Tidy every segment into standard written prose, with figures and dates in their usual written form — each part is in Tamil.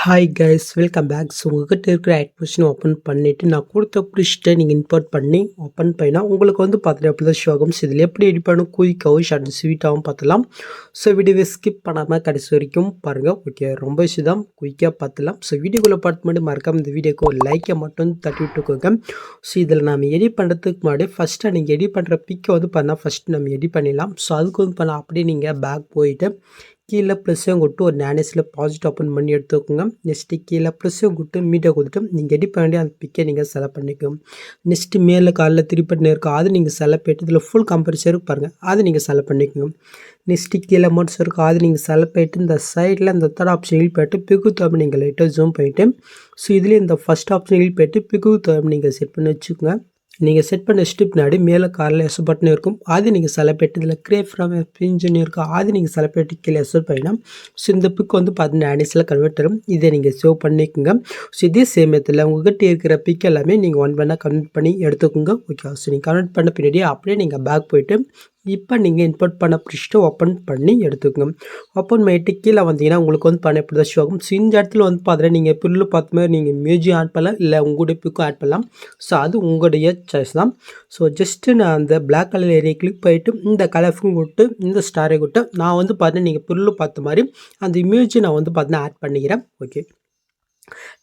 Hi guys, welcome back. So உங்கள்கிட்ட இருக்கிற ஆக்டிவேஷன் ஓப்பன் பண்ணிவிட்டு நான் கொடுத்த ப்ரிஷ்ட்டை நீங்கள் இம்போர்ட் பண்ணி ஓப்பன் பண்ணினா உங்களுக்கு வந்து பார்த்துட்டு அப்படி தான் ஷோ ஆகும். ஸோ இதில் எப்படி எடிட் பண்ணணும் குயிக்காகவும் ஷார்ட் அண்ட் ஸ்வீட்டாகவும் பார்த்துலாம். ஸோ வீடியோவை ஸ்கிப் பண்ணாமல் கடைசி வரைக்கும் பாருங்கள். ஓகே, ரொம்ப ஈஸி தான், குயிக்காக பார்த்துலாம். ஸோ வீடியோக்குள்ளே பார்த்து மட்டும் மறக்காமல் இந்த வீடியோக்கு ஒரு லைக்கை மட்டும் தட்டி விட்டுக்கோங்க. ஸோ இதில் நம்ம எடிட் பண்ணுறதுக்கு முன்னாடி ஃபஸ்ட்டு நீங்கள் எடிட் பண்ணுற பிக்கை வந்து பண்ணால் ஃபஸ்ட்டு நம்ம எடிட் பண்ணிடலாம். ஸோ அதுக்கு வந்து பண்ணால் அப்படியே நீங்கள் பேக் போயிட்டு கீழே ப்ளஸ்ஸையும் கொடுத்து ஒரு நேனஸில் பாசிட்டிவ் ஓப்பன் பண்ணி எடுத்துக்கோங்க. நெக்ஸ்ட்டு கீழே ப்ளஸ்ஸையும் கொடுத்து மீட்டை கொடுத்துட்டு நீங்கள் எடிட் பண்ணி அந்த பிக்கை நீங்கள் செலக்ட் பண்ணிக்கோங்க. நெக்ஸ்ட்டு மேலே காலில் திருப்பி இருக்கும் அது நீங்கள் செலக்ட் பண்ணிட்டு இதில் ஃபுல் கம்பல்சரி பாருங்கள், அது நீங்கள் செலக்ட் பண்ணிக்கோங்க. நெக்ஸ்ட்டு கீழே மோட்ஸ் இருக்கும் அது நீங்கள் செலக்ட் பண்ணிட்டு இந்த சைடில் இந்த தேர்ட் ஆப்ஷன் ஹில் போய்ட்டு பிகு தேர்ம் நீங்கள் லைட்டாக ஜூம் பண்ணிவிட்டு ஸோ இதுலேயே இந்த ஃபஸ்ட் ஆப்ஷன் ஹில் போய்ட்டு பிகு தேர்ம் நீங்கள் செட் பண்ணி வச்சுக்கோங்க. நீங்கள் செட் பண்ண ஸ்டிப் பின்னாடி மேலே காரில் எஸ் பட்டன் இருக்கும் அது நீங்கள் செலக்ட் பண்ணிட்டு இதில் கிரேப் ஃப்ரம் பிஞ்சன் இருக்கும் அது நீங்கள் செலக்ட் பண்ணிட்டு கீழே எஸ் பண்ணினா ஸோ இந்த பிக் வந்து பார்த்தீங்கன்னா ஆனிஸில் கன்வெர்ட் ஆகும். இதை நீங்கள் சேவ் பண்ணிக்கோங்க. ஸோ இதே சேமத்தில் உங்கள்கிட்ட இருக்கிற பிக் எல்லாமே நீங்கள் ஒன் பண்ணால் கன்வெர்ட் பண்ணி எடுத்துக்கோங்க. ஓகே, ஸோ நீங்கள் கன்வெர்ட் பண்ண பின்னாடி அப்படியே நீங்கள் பேக் போய்ட்டு இப்போ நீங்கள் இம்போர்ட் பண்ண ப்ரிஷ்ட்டை ஓப்பன் பண்ணி எடுத்துக்கோங்க. ஓப்பன் பண்ணிட்டு கீழே வந்தீங்கன்னா உங்களுக்கு வந்து பண்ண எப்படி தான் ஷோ ஆகும். ஸோ இந்த இடத்துல வந்து பார்த்தீங்கன்னா நீங்கள் பில்லு பார்த்த மாதிரி நீங்கள் மியூசிக் ஆட் பண்ணலாம், இல்லை உங்களுடைய பிக்கும் ஆட் பண்ணலாம். ஸோ அது உங்களுடைய சாய்ஸ் தான். ஸோ ஜஸ்ட்டு நான் அந்த பிளாக் கலர் ஏரியா கிளிக் பண்ணிவிட்டு இந்த கலர்ஃபும் கொடுத்து இந்த ஸ்டாரை கொடுத்து நான் வந்து பார்த்தீங்கன்னா நீங்கள் பில்லு பார்த்த மாதிரி அந்த இமேஜை நான் வந்து பார்த்தீங்கன்னா ஆட் பண்ணிக்கிறேன். ஓகே,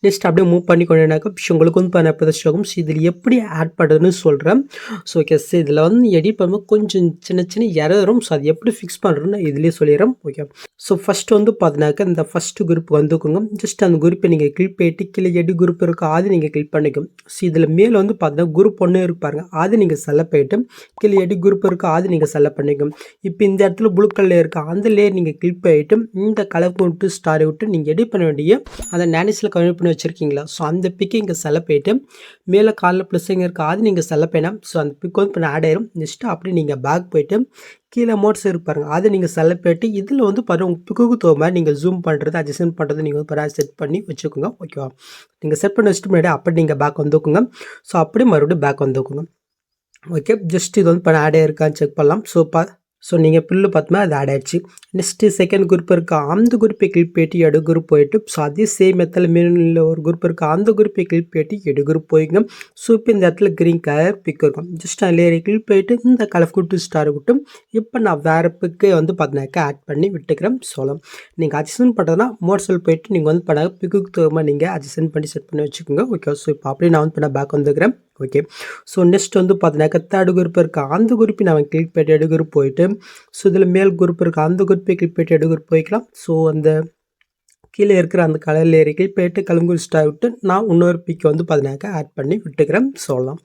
நெக்ஸ்ட் அப்படியே மூவ் பண்ணி கொண்டாக்கா உங்களுக்கு வந்து பண்ண எப்படி ஆகும். ஸோ இதில் எப்படி ஆட் பண்ணுறதுன்னு சொல்கிறேன். ஸோ ஓகே, ஸோ இதில் வந்து எடிட் பண்ணும்போது கொஞ்சம் சின்ன சின்ன எரரும். ஸோ அது எப்படி ஃபிக்ஸ் பண்ணுறேன்னு இதுலேயே சொல்லிடுறேன். ஓகே, ஸோ ஃபஸ்ட்டு வந்து பார்த்தினாக்கா இந்த ஃபஸ்ட்டு குரூப் வந்துக்கோங்க. ஜஸ்ட் அந்த குரூப்பை நீங்கள் கிளிக் பண்ணிட்டு கீழே எடி குரூப் இருக்கோ அது நீங்கள் கிளிக் பண்ணிக்கோங்க. ஸோ இதில் மேலே வந்து பார்த்தீங்கன்னா குரூப் ஒன்று இருப்பாருங்க அது நீங்கள் செலக்ட் பண்ணிட்டு கீழே எடி குரூப் இருக்கோ அது நீங்கள் செலக்ட் பண்ணிக்கோங்க. இப்போ இந்த இடத்துல ப்ளூ கலர் இருக்கா அந்த லேயர் நீங்கள் கிளிக் பண்ணிட்டு இந்த கலர் விட்டு ஸ்டாரை விட்டு நீங்கள் எடிட் பண்ண வேண்டிய அந்த நேனிஸில் கன்வெர்ட் பண்ணி வச்சுருக்கீங்களா ஸோ அந்த பிக்கை இங்கே செலக்ட் பண்ணிட்டு மேலே காலில் ப்ளஸ் எங்கே இருக்கா அது நீங்கள் செலக்ட் பண்ணால் ஸோ அந்த பிக் வந்து இப்போ ஆட் ஆயிரும். நெக்ஸ்ட்டு அப்படியே நீங்கள் பேக் போய்ட்டு கீழே மோட்ஸ் இருப்பாருங்க அதை நீங்கள் செலக்ட் பண்ணிட்டு இதில் வந்து பாருங்கள் உங்கள் பிக்குக்கு தோ மாதிரி நீங்கள் ஜூம் பண்ணுறது அட்ஜஸ்ட் பண்ணுறது நீங்கள் வந்து செட் பண்ணி வச்சுக்கோங்க. ஓகேவா, நீங்கள் செட் பண்ணி வச்சுட்டு முன்னாடி அப்படி நீங்கள் பேக் வந்துக்கோங்க. ஸோ அப்படியே மறுபடியும் பேக் வந்துக்கோங்க. ஓகே, ஜஸ்ட் இது வந்து ஆட் ஆயிருக்கான்னு செக் பண்ணலாம். ஸோ நீங்கள் பில்லு பார்த்தோம்னா அது ஆட் ஆகிடுச்சு. நெக்ஸ்ட்டு செகண்ட் குரூப் இருக்கா அந்த குரூப்பை கிளிக் பண்ணிட்டு எடு குரூப் போயிட்டு ஸோ அதே சேம் மெத்தடில் மேலில் ஒரு குரூப் இருக்கா அந்த குரூப்பை கிளிக் பண்ணிட்டு எடு குரூப் போய்ங்க. ஸோ இப்போ இந்த இடத்துல க்ரீன் கலர் பிக் இருக்கும். ஜஸ்ட் அதில் கிளிக் பண்ணிட்டு இந்த கலர் கூட்டு ஸ்டார் விட்டு இப்போ நான் வேறு பிக்கு வந்து பார்த்தினாக்கா ஆட் பண்ணி விட்டுக்கிறேன். சொல்லலாம் நீங்கள் அட்ஜஸ்ட் பண்ணுறதுனா மோட்ஸில் போயிட்டு நீங்கள் வந்து பண்ண பிக்குக்கு தகுந்த நீங்கள் அட்ஜஸ்ட் பண்ணி செட் பண்ணி வச்சுக்கோங்க. ஓகே, ஸோ இப்போ அப்படியே நான் வந்து பண்ண பேக் வந்துக்கிறேன். ஓகே, ஸோ நெக்ஸ்ட் வந்து பார்த்தினாக்கா தேர்ட் குரூப் இருக்கா அந்த குரூப்பை நான் கிளிக் பண்ணிட்டு எடு குரூப் போயிட்டு ஸோ இதில் மேல் குரூப் இருக்குது அந்த குரூப்பை கிளிக் பண்ணிட்டு எடு குரூப் போய்க்கலாம். ஸோ அந்த கீழே இருக்கிற அந்த கலர் லேயரை கிளிக் பண்ணிட்டு கலங்குள் ஸ்டார் விட்டு நான் இன்னொரு பிக் வந்து பார்த்தினாக்கா ஆட் பண்ணி விட்டுக்கிறேன். சொல்லலாம்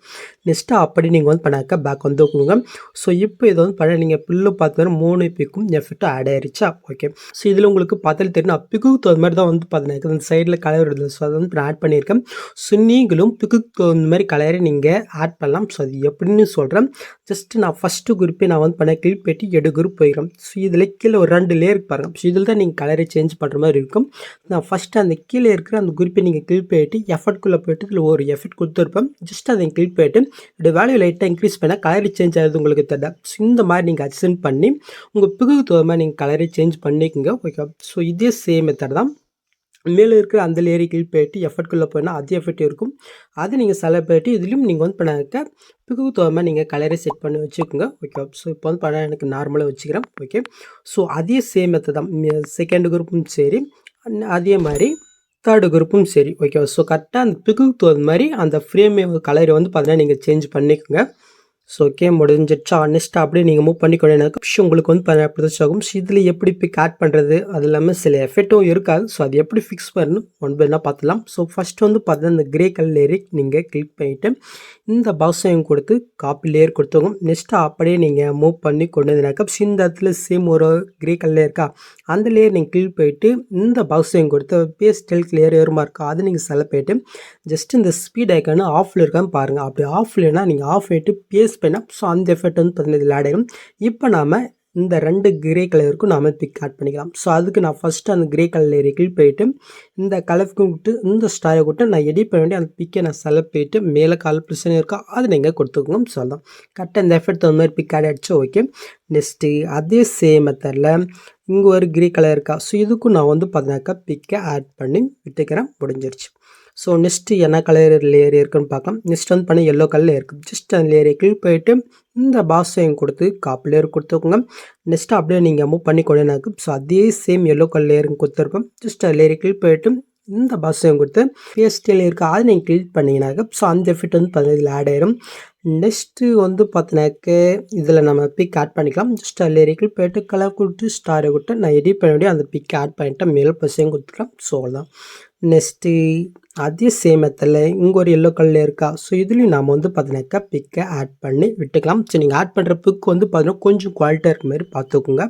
நெக்ஸ்ட்டு அப்படி நீங்கள் வந்து பண்ணாக்கா பேக் வந்து வைக்கணுங்க. ஸோ இப்போ இதை வந்து பண்ண நீங்கள் பில்லு பார்த்து 3 பிக்கும் எஃபெக்ட்டும் ஆட் ஆயிடுச்சா. ஓகே, ஸோ இதில் உங்களுக்கு பார்த்தாலும் தெரியும் பிக்குக்கு தகுந்த மாதிரி தான் வந்து பார்த்தினாக்கா அந்த சைடில் கலர் வருது. ஸோ அதை வந்து நான் ஆட் பண்ணியிருக்கேன். ஸோ நீங்களும் பிக்குக்கு தகுந்த மாதிரி கலரை நீங்கள் ஆட் பண்ணலாம். ஸோ அது எப்படின்னு சொல்கிறேன். ஜஸ்ட்டு நான் ஃபஸ்ட்டு குரூப்பை நான் வந்து பண்ண கிளிக் பண்ணிட்டு எடு குரூப் போய்க்கிறேன். ஸோ இதில் கீழே ஒரு 2 லேயர் பாருங்கள். ஸோ இதில் தான் நீங்கள் கலரை சேஞ்ச் பண்ணுற மாதிரி இருக்கும். நான் ஃபஸ்ட்டு அந்த கீழே இருக்கிற அந்த குரூப்பை நீங்கள் கிளிக் பண்ணிட்டு எஃபர்ட்குள்ளே போய்ட்டு இதில் ஒரு எஃபெக்ட் கொடுத்துருப்பேன். ஜஸ்ட் அதை கிளிக் பண்ணிட்டு இதோட வேல்யூ லைட்டாக இன்க்ரீஸ் பண்ணால் கலர் சேஞ்ச் ஆகுது உங்களுக்கு தெரியல. ஸோ இந்த மாதிரி நீங்கள் அட்ஜஸ்ட் பண்ணி உங்கள் பிகுக்கு தகுந்த மாதிரி நீங்கள் கலரை சேஞ்ச் பண்ணிக்கோங்க. ஓகே, ஸோ இதே சேம் மெத்தட் தான். மேலே இருக்கிற அந்த லேயரை கிளிக் பண்ணிட்டு எஃபர்ட்குள்ளே போனால் அதே எஃபெக்ட் இருக்கும். அது நீங்கள் செலக்ட் பண்ணிட்டு இதுலேயும் நீங்கள் வந்து பண்ணாக்க பிகுக்கு தகுந்த மாதிரி நீங்கள் கலரை செட் பண்ணி வச்சுக்கோங்க. ஓகே, ஸோ இப்போ வந்து பண்ண எனக்கு நார்மலாக வச்சுக்கிறேன். ஓகே, ஸோ அதே சேம் மெத்தட் தான் செகண்ட் குரூப்பும் சரி அதே மாதிரி தேர்டு குரூப்பும் சரி. ஓகே, ஸோ கரெக்டாக அந்த பிக்குக்கு தகுந்த மாதிரி அந்த ஃப்ரேம் கலரை வந்து பார்த்தீங்கன்னா நீங்கள் சேஞ்ச் பண்ணிக்கோங்க. So okay, முடிஞ்சிடுச்சா. நெக்ஸ்ட் அப்படியே நீங்கள் மூவ் பண்ணிக்கொண்டேனாக்க உங்களுக்கு வந்து ப்ரொசஸ் ஆகும். ஸோ இதில் எப்படி பிக் ஆட் பண்ணுறது அது இல்லாமல் சில எஃபெக்ட்டும் இருக்காது. ஸோ அது எப்படி ஃபிக்ஸ் பண்ணணும் ஒன் பை ஒன்னாக பார்த்துலாம். ஸோ ஃபஸ்ட்டு வந்து பார்த்தீங்கன்னா இந்த கிரே கலர் லேயரை நீங்கள் கிளிக் பண்ணிவிட்டு இந்த பாக்ஸையும் கொடுத்து காப்பி லேயர் கொடுத்துங்க. நெக்ஸ்ட்டு அப்படியே நீங்கள் மூவ் பண்ணி கொண்டு வந்தீங்கன்னாக்கா இந்த இடத்துல சேம் ஒரு கிரே கலர் இருக்கா அந்த லேயர் நீங்கள் கிளிக் பண்ணிவிட்டு இந்த பாக்ஸையும் கொடுத்து பேஸ்டல் லேயர் ஏறுமா இருக்கா அது நீங்கள் செலக்ட் பண்ணிவிட்டு ஜஸ்ட் இந்த ஸ்பீட் ஐக்கானு ஆஃபில் இருக்கான்னு பாருங்கள். அப்படி ஆஃப் இல்லைன்னா நீங்கள் ஆஃப் பண்ணிவிட்டு பேஸ் பண்ணால் ஸோ அந்த எஃபெக்ட் வந்து பார்த்தீங்கன்னா இதில் ஆட் ஆகும். இப்போ நாம் இந்த 2 கிரே கலர் இருக்கும் நாம பிக் ஆட் பண்ணிக்கலாம். ஸோ அதுக்கு நான் ஃபஸ்ட்டு அந்த கிரே கலர் லேயருக்கு போயிட்டு இந்த கலருக்கு விட்டு இந்த ஸ்டாரை விட்டு நான் எடிட் பண்ண வேண்டிய அந்த பிக்கை நான் செலக்ட் போயிட்டு மேலே கால் பிரச்சனை இருக்கா அது நீங்கள் கொடுத்துக்கோங்க. சொல்லலாம் கரெக்டாக இந்த எஃபெக்ட் தகுந்த மாதிரி பிக் ஆட் ஆகிடுச்சு. ஓகே, நெக்ஸ்ட்டு அதே சேம் மெத்தடில் இங்கே ஒரு கிரே கலர் இருக்கா. ஸோ இதுக்கும் நான் வந்து பார்த்தீங்கன்னாக்கா பிக்கை ஆட் பண்ணி விட்டுக்கிறேன். முடிஞ்சிருச்சு. ஸோ நெக்ஸ்ட்டு என்ன கலர் லேயர் இருக்குன்னு பார்க்கலாம். நெக்ஸ்ட் வந்து பண்ணி எல்லோ கலர் இருக்குது. ஜஸ்ட் அந்த லேயரை கிளிக் போயிட்டு இந்த பாக்ஸையும் கொடுத்து காப்பி லேயர் கொடுத்துக்கோங்க. நெக்ஸ்ட்டு அப்படியே நீங்கள் மூவ் பண்ணி கொண்டாக்கு. ஸோ அதே சேம் எல்லோ கலர் லேயருங்க கொடுத்துருப்போம். ஜஸ்ட் அந்த லேயரை கிளிக் போயிட்டு இந்த பாக்ஸையும் கொடுத்து பேஸ்டில் இருக்குது அது நீங்கள் கிளிக் பண்ணிங்கனாக்க ஸோ அந்த எஃபெக்ட் வந்து பார்த்தீங்கன்னா இதில் ஆட் ஆயிரும். நெக்ஸ்ட்டு வந்து பார்த்தினாக்க இதில் நம்ம பிக் ஆட் பண்ணிக்கலாம். ஜஸ்ட் லேயருக்கு போய்ட்டு கலர் கொடுத்து ஸ்டாரை கொடுத்து நான் எடிட் பண்ண வேண்டிய அந்த பிக் ஆட் பண்ணிவிட்டு மேல் பசையும் கொடுத்துக்கலாம். ஸோ அவ்வளோதான். நெக்ஸ்ட்டு அதே சேம் மெத்தடில் இங்கே ஒரு எல்லோ கலர் இருக்கா. ஸோ இதுலேயும் நாம் வந்து பார்த்தினாக்கா பிக்கை ஆட் பண்ணி விட்டுக்கலாம். ஸோ நீங்கள் ஆட் பண்ணுற பிக் வந்து பார்த்தீங்கன்னா கொஞ்சம் குவாலிட்டியாக இருக்க மாதிரி பார்த்துக்கோங்க.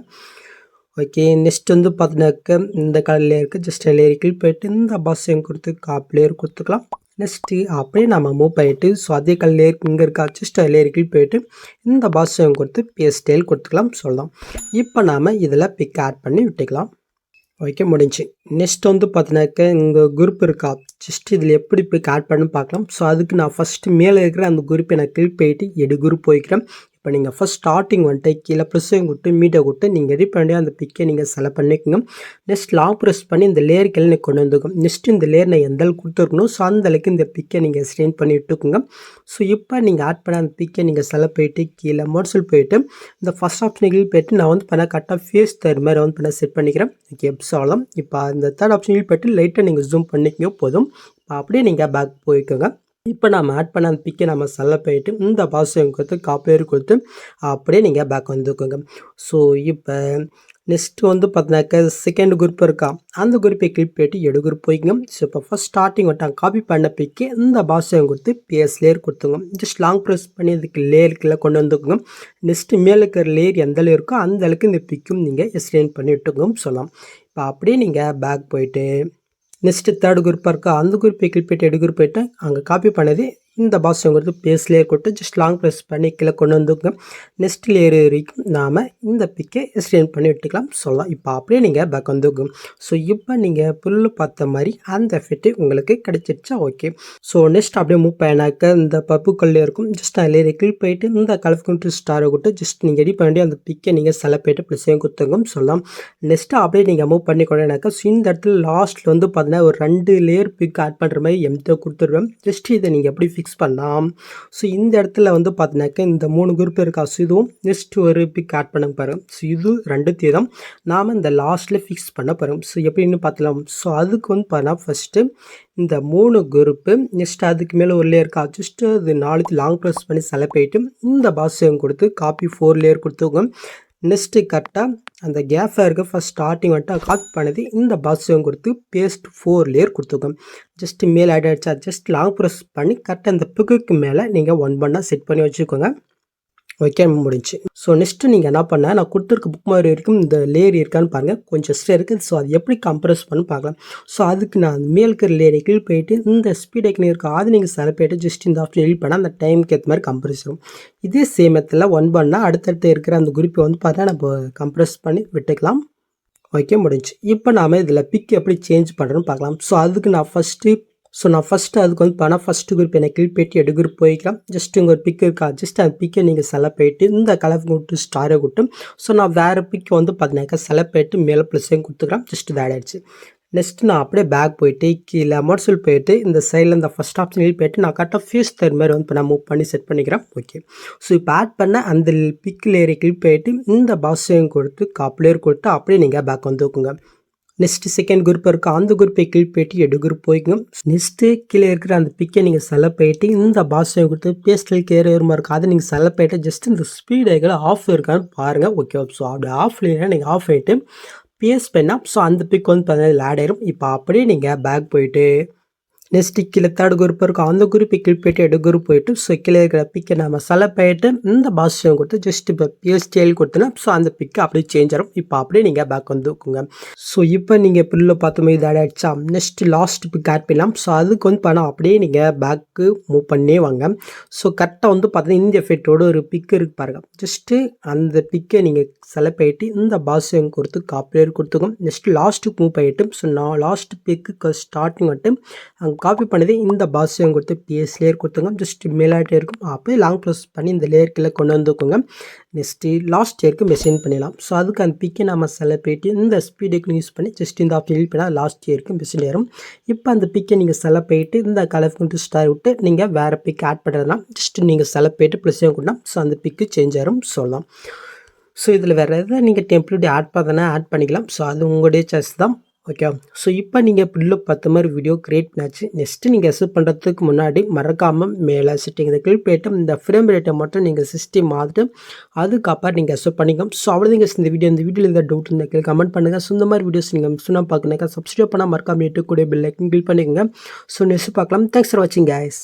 ஓகே, நெக்ஸ்ட் வந்து பார்த்தினாக்க இந்த கலர் லேயருக்கு ஜஸ்ட் லேயருக்கு போய்ட்டு இந்த பாக்ஸையும் கொடுத்து காப்பி லேயர் கொடுத்துக்கலாம். நெக்ஸ்ட்டு அப்படியே நம்ம மூவ் பண்ணிவிட்டு ஸோ அதே கலர் லேயர் இங்கே இருக்கா ஜஸ்ட் லேயருக்கு போய்ட்டு இந்த பாக்ஸையும் கொடுத்து பேஸ்ட் ஸ்டைல் கொடுத்துக்கலாம். சொல்லலாம் இப்போ நாம் இதில் பிக் ஆட் பண்ணி விட்டுக்கலாம். ஓகே, முடிஞ்சு. நெக்ஸ்ட் வந்து பார்த்தினாக்க இங்கே குரூப் இருக்கா. ஜஸ்ட் இதில் எப்படி பிக் ஆட் பண்ணு பார்க்கலாம். ஸோ அதுக்கு நான் ஃபஸ்ட்டு மேலே இருக்கிற அந்த குரூப்பை நான் கிளிக் போயிட்டு எடு குரூப் போய்க்கிறேன். இப்போ நீங்கள் ஃபஸ்ட் ஸ்டார்டிங் வந்துட்டு கீழே ப்ரெஸ்ஸையும் கொடுத்து மீட்டை கொடுத்து நீங்கள் எடிட் பண்ணி அந்த பிக்கை நீங்கள் செலக்ட் பண்ணிக்கோங்க. நெக்ஸ்ட் லாங் ப்ரெஸ் பண்ணி இந்த லேயர் கீழே கொண்டு வந்துக்கும். நெக்ஸ்ட் இந்த லேயர் நான் எந்த அளவுக்கு கொடுத்துருக்கணும் ஸோ அந்த அளவுக்கு இந்த பிக்கை நீங்கள் ஸ்ட்ரெயின் பண்ணி விட்டுக்குங்க. ஸோ இப்போ நீங்கள் ஆட் பண்ண அந்த பிக்கை நீங்கள் செலக்ட் போயிட்டு கீழே மோட்ஸில் போயிட்டு இந்த ஃபஸ்ட் ஆப்ஷனில் போய்ட்டு நான் வந்து பண்ண கரெக்டாக ஃபேஸ் தர் மாதிரி வந்து பண்ண செட் பண்ணிக்கிறேன். ஓகே, சொல்லலாம். இப்போ இந்த தேர்ட் ஆப்ஷனில் போய்ட்டு லைட்டாக நீங்கள் ஜூம் பண்ணிக்கங்க போதும். அப்படியே நீங்கள் பேக் போய்க்கோங்க. இப்போ நம்ம ஆட் பண்ண அந்த பிக்கை நம்ம செலக்ட் போயிட்டு இந்த பாக்ஸையும் கொடுத்து காப்பி கொடுத்து அப்படியே நீங்கள் பேக் வந்துக்கோங்க. ஸோ இப்போ நெக்ஸ்ட்டு வந்து பார்த்தினாக்கா செகண்ட் குரூப் இருக்கா அந்த குரூப்பை கிளிக் போயிட்டு எடு குரூப் போய்க்குங்க. ஸோ இப்போ ஃபஸ்ட் ஸ்டார்டிங் வந்துட்டு காப்பி பண்ண பிக்கை இந்த பாக்ஸையும் கொடுத்து பேஸ் லேயர் கொடுத்துங்க. ஜஸ்ட் லாங் ப்ரெஸ் பண்ணி அதுக்கு லேயருக்குள்ளே கொண்டு வந்துக்கோங்க. நெக்ஸ்ட்டு மேலே இருக்கிற லேயர் எந்த லேயர் இருக்கோ அந்த அளவுக்கு இந்த பிக்கும் நீங்கள் எக்ஸ்டெண்ட் பண்ணி விட்டுக்கோங்க. சொல்லலாம் இப்போ அப்படியே நீங்கள் பேக் போயிட்டு நெக்ஸ்ட்டு தேர்ட் குரூப்பாக இருக்கா அந்த குரூப்பை கிளிக் போய்ட்டு எடு குரூப் போய்ட்டு அங்கே காப்பி பண்ணது இந்த பாக்ஸ் கொடுத்து பேஸ் லேயர் கொடுத்து ஜஸ்ட் லாங் ப்ரெஸ் பண்ணி கீழே கொண்டு வந்துங்க. நெக்ஸ்ட் லேயர் வரைக்கும் நாம் இந்த பிக்கை எக்ஸ்டெண்ட் பண்ணி விட்டுக்கலாம். சொல்லலாம் இப்போ அப்படியே நீங்கள் பேக் வந்துக்கும். ஸோ இப்போ நீங்கள் புல்லு பார்த்த மாதிரி அந்த எஃபெக்ட் உங்களுக்கு கிடைச்சிருச்சா. ஓகே, ஸோ நெக்ஸ்ட் அப்படியே மூவ் பண்ணாக்க இந்த பப்பு கல்லே இருக்கும். ஜஸ்ட் அந்த லேயரை கிளிக் போயிட்டு இந்த கலர் கொண்டு ஸ்டாரை கொடுத்து ஜஸ்ட் நீங்கள் எடிட் பண்ணி அந்த பிக்கை நீங்கள் செலக்ட் போயிட்டு ப்ளஸ்ஸையும் கொடுத்துங்க. சொல்லலாம் நெக்ஸ்ட்டு அப்படியே நீங்கள் மூவ் பண்ணி கொண்டாக்க ஸோ இந்த இடத்துல லாஸ்ட்டில் வந்து பார்த்தீங்கன்னா ஒரு 2 லேயர் பிக் ஆட் பண்ணுற மாதிரி எம்தோ கொடுத்துருவேன். ஜஸ்ட் இதை நீங்கள் எப்படி ஃபிக்ஸ் பண்ணலாம். ஸோ இந்த இடத்துல வந்து பார்த்தினாக்க இந்த 3 குரூப் இருக்கா. ஸோ இதுவும் நெக்ஸ்ட் ஒரு பிக் ஆட் பண்ண பாருங்க. ஸோ இது 2 தீரம் நாம் இந்த லாஸ்ட்டில் ஃபிக்ஸ் பண்ண பாருங்க. ஸோ எப்படின்னு பார்த்துலாம். ஸோ அதுக்கு வந்து பார்த்தா ஃபஸ்ட்டு இந்த 3 குரூப்பு நெக்ஸ்ட் அதுக்கு மேலே ஒரு லேயர் இருக்கா. ஜஸ்ட்டு அது 4 லாங் ப்ரெஸ் பண்ணி செலக்ட் போயிட்டு இந்த பாக்ஸையும் கொடுத்து காப்பி 4 லேயர் கொடுத்துக்கோங்க. நெக்ஸ்ட்டு கரெக்டாக அந்த கேஃபாக இருக்க ஃபஸ்ட் ஸ்டார்டிங் வந்துட்டு காப்பி பண்ணது இந்த பாக்ஸையும் கொடுத்து பேஸ்ட் 4 லேயர் கொடுத்துக்கோங்க. ஜஸ்ட்டு மேலே ஆட் ஆகிடுச்சா ஜஸ்ட் லாங் ப்ரெஸ் பண்ணி கரெக்டாக அந்த பிக்குக்கு மேலே நீங்கள் 1 பண்ணால் செட் பண்ணி வச்சுக்கோங்க. ஓகே, முடிஞ்சு. ஸோ நெக்ஸ்ட்டு நீங்கள் என்ன பண்ண நான் கொடுத்துருக்க புக் மாதிரி வரைக்கும் இந்த லேயர் இருக்கான்னு பாருங்கள். கொஞ்சம் எக்ஸ்ட்ரா இருக்குது. ஸோ அது எப்படி கம்ப்ரெஸ் பண்ணி பார்க்கலாம். ஸோ அதுக்கு நான் மேல் இருக்கிற லேயரை கிளிக் போயிட்டு இந்த ஸ்பீட் ஐக்கன் இருக்கா அது நீங்கள் செலக்ட் போயிட்டு ஜஸ்ட் இந்த ஆப்ஷன் எடிட் பண்ணால் அந்த டைமுக்கு ஏற்ற மாதிரி கம்ப்ரெஸ் ஆகும். இதே சேம் மெத்தடில் 1 பண்ணால் அடுத்தடுத்து இருக்கிற அந்த குரூப்பை வந்து பார்த்தா நம்ம கம்ப்ரெஸ் பண்ணி விட்டுக்கலாம். ஓகே, முடிஞ்சு. இப்போ நாம் இதில் பிக் எப்படி சேஞ்ச் பண்ணுறோன்னு பார்க்கலாம். ஸோ அதுக்கு நான் ஃபஸ்ட்டு அதுக்கு வந்து பண்ணால் ஃபஸ்ட்டு குரூப் எனக்கு கிளிக் போய்ட்டு எடு குரூப் போய்க்கலாம். ஜஸ்ட் இங்கே ஒரு பிக் இருக்கா ஜஸ்ட் அந்த பிக்கை நீங்கள் செலக்ட் போயிட்டு இந்த கலர் விட்டு ஸ்டாரை கொடுத்து ஸோ நான் வேறு பிக்கை வந்து பார்த்தீங்கன்னாக்கா செலக்ட் போயிட்டு மேலே ப்ளஸ்ஸையும் கொடுத்துக்கலாம். ஜஸ்ட் இது ஆட் ஆகிடுச்சு. நெக்ஸ்ட்டு நான் அப்படியே பேக் போயிட்டு கீழே மோட்ஸில் போயிட்டு இந்த சைடில் இந்த ஃபஸ்ட் ஆப்ஷனில் போயிட்டு நான் கரெக்டாக ஃபேஸ் தர் மாதிரி வந்து நான் மூவ் பண்ணி செட் பண்ணிக்கிறேன். ஓகே, ஸோ இப்போ ஆட் பண்ண அந்த பிக் லேயரை கிளிக் போயிட்டு இந்த பாக்ஸையும் கொடுத்து காப்பி லேயர் கொடுத்து அப்படியே நீங்கள் பேக் வந்துக்குங்க. நெக்ஸ்ட்டு செகண்ட் குரூப் இருக்கா அந்த குரூப்பை கிளிக் போயிட்டு எடு குரூப் போய்க்குங்க. நெக்ஸ்ட்டு கீழே இருக்கிற அந்த பிக்கை நீங்கள் செலக்ட் போயிட்டு இந்த பாக்ஸையும் கொடுத்து பேஸ்டல் கேர் வருமா இருக்கா அதை நீங்கள் செலக்ட் போயிட்டு ஜஸ்ட் இந்த ஸ்பீட் ஐக்கன் ஆஃப் இருக்கான்னு பாருங்கள். ஓகே, ஸோ அப்படி ஆஃப் இல்லைன்னா நீங்கள் ஆஃப் ஆகிட்டு பேஸ்ட் பண்ணால் ஸோ அந்த பிக் வந்து பார்த்தீங்கன்னா ஆட் ஆயிரும். இப்போ அப்படியே நீங்கள் பேக் போயிட்டு நெக்ஸ்ட் கீழே தேர்ட் குரூப் இருக்கும் அந்த குரூப்பை கிளிக் போயிட்டு எடு குரூப் போயிட்டு ஸோ கீழே இருக்கிற பிக்கை நம்ம செலக்ட் பண்ணிட்டு இந்த பாஸ்டியம் கொடுத்து ஜஸ்ட் இப்போ பிஎஸ்டிஎல் கொடுத்தோன்னா ஸோ அந்த பிக்கு அப்படியே சேஞ்ச் ஆகும். இப்போ அப்படியே நீங்கள் பேக் வந்துக்குங்க. ஸோ இப்போ நீங்கள் பில்லில் பார்த்தோமே இது ஆட் ஆகிடுச்சா. நெக்ஸ்ட் லாஸ்ட் பிக் ஆட் பண்ணலாம். ஸோ அதுக்கு வந்து பணம் அப்படியே நீங்கள் பேக்கு மூவ் பண்ணே வாங்க. ஸோ கரெக்டாக வந்து பார்த்தீங்கன்னா இந்த எஃபெக்டோட ஒரு பிக் இருக்கு பாருங்க. ஜஸ்ட்டு அந்த பிக்கை நீங்கள் செலக்ட் பண்ணிட்டு இந்த பாஸ்டியம் கொடுத்து காப்பியர் கொடுத்துக்கோங்க. நெக்ஸ்ட் லாஸ்ட்டுக்கு மூவ் பண்ணிட்டு ஸோ நான் லாஸ்ட் பிக்கு ஸ்டார்டிங் வந்துட்டு அங்கே காப்பி பண்ணது இந்த பாஸ்டியம் கொடுத்து பிஎஸ் லேயர் கொடுத்துங்க. ஜஸ்ட் மேலாட்டே இருக்கும். அப்படியே லாங் ப்ரெஸ் பண்ணி இந்த லேயர் கீழே கொண்டு வந்துக்கோங்க. நெக்ஸ்ட்டு லாஸ்ட் இயருக்கு மெசேஜ் பண்ணிடலாம். ஸோ அதுக்கு அந்த பிக்கை நம்ம செலக்ட் பண்ணிட்டு இந்த ஸ்பீடுக்கு யூஸ் பண்ணி ஜஸ்ட் இந்த ஃபில் பண்ணால் லாஸ்ட் இயருக்கு மெசேஜ் ஏறும். இப்போ அந்த பிக்கை நீங்கள் செலக்ட் பண்ணிட்டு இந்த கலர் கொண்டு ஸ்டார் விட்டு நீங்கள் வேறு பிக் ஆட் பண்ணுறதுனா ஜஸ்ட் நீங்கள் செலக்ட் பண்ணிட்டு ப்ளஸ்ஸையும் கொடுத்தா ஸோ அந்த பிக்கு சேஞ்ச் ஆகும் சொல்லலாம். ஸோ இதில் வேறு எதாவது நீங்கள் டெம்ப்ளேட் ஆட் பண்ணனா ஆட் பண்ணிக்கலாம். ஸோ அது உங்களுடைய சாய்ஸ் தான். ஓகே. ஸோ இப்போ நீங்கள் பில்லில் 10 மாதிரி வீடியோ கிரியேட் பண்ணாச்சு. நெக்ஸ்ட்டு நீங்கள் எக்ஸிட் பண்ணுறதுக்கு முன்னாடி மறக்காமல் மேலே செட்டிங் இதை கிளிக் பண்ணிட்டு இந்த ஃப்ரேம் ரேட்டை மட்டும் நீங்கள் 60 மாற்றிட்டு அதுக்கப்புறம் நீங்கள் எக்ஸிட் பண்ணிக்கலாம். ஸோ அவ்வளோதாங்க இந்த வீடியோவில் எதாவது டவுட் இருந்தால் கமெண்ட் பண்ணுங்கள். ஸோ இந்த மாதிரி வீடியோஸ் நீங்கள் மிஸ் பண்ணால் பார்க்கணுக்கா சப்ஸ்கிரைப் பண்ணால் மறக்காமல் கூட பெல் ஐக்கன் கிளிக் பண்ணிக்கோங்க. ஸோ நெக்ஸ்ட் பார்க்கலாம். தேங்க்ஸ் ஃபார் வாட்சிங் கைஸ்.